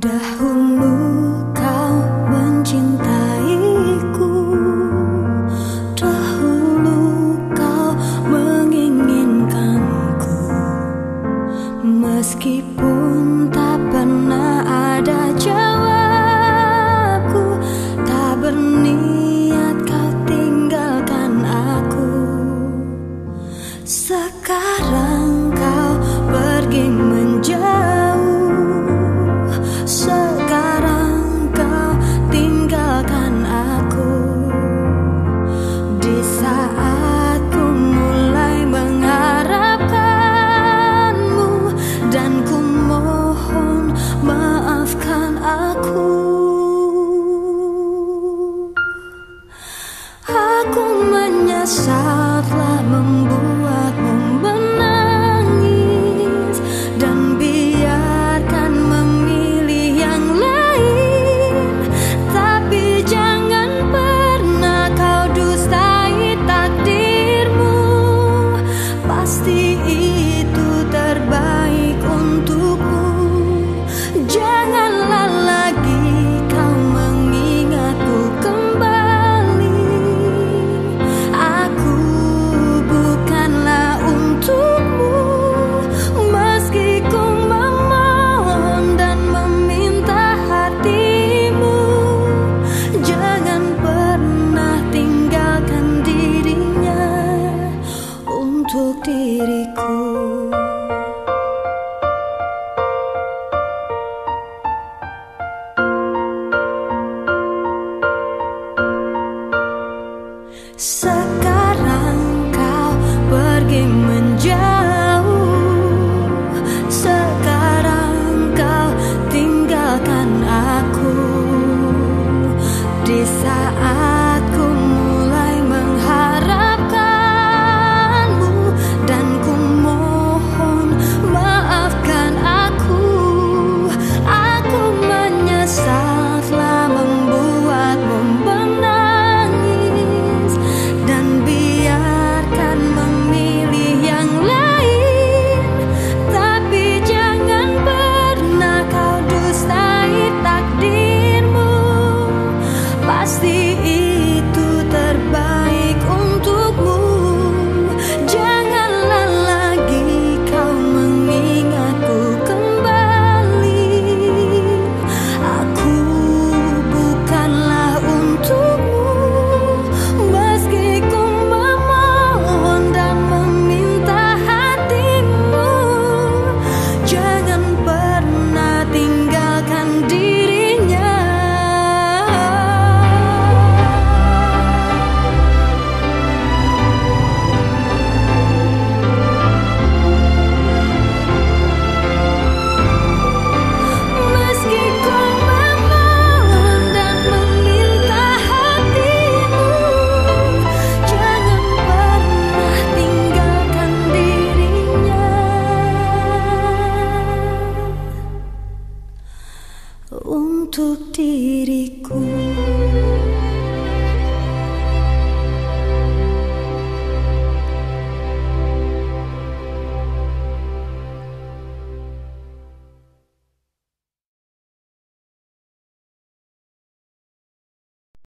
Dahulu kau mencintaiku, dahulu kau menginginkanku, meskipun tak pernah ada jawabku, tak berniat kau tinggalkan aku. Sekarang kau pergi menjauh, sekarang kau tinggalkan aku. Di saat ku mulai mengharapkanmu, dan ku mohon maafkan aku. Aku menyesal telah membuatmu menangis, dan biarkan memilih yang lain. Tapi jangan pernah kau dustai takdirmu, pasti itu terbaik untukmu. Janganlah lagi kau mengingatku kembali. Aku bukanlah untukmu, meski ku memohon dan meminta hatimu. Jangan pernah tinggalkan dirinya untuk diriku. Sekarang kau pergi menjauh, sekarang kau tinggalkan aku. Di saat ku mulai mengharapkanmu, dan ku mohon maafkan aku. Aku menyesal telah membuatmu menangis, dan biarkan memilih yang lain. Tapi jangan pernah kau dustai takdirmu, pasti itu terbaik untukmu. Janganlah lagi kau mengingatku kembali. Aku bukanlah untukmu, meski ku memohon dan meminta hatimu. Jangan pernah tinggalkan dirinya. Meski ku memohon dan meminta hatimu, jangan pernah tinggalkan dirinya untuk diriku.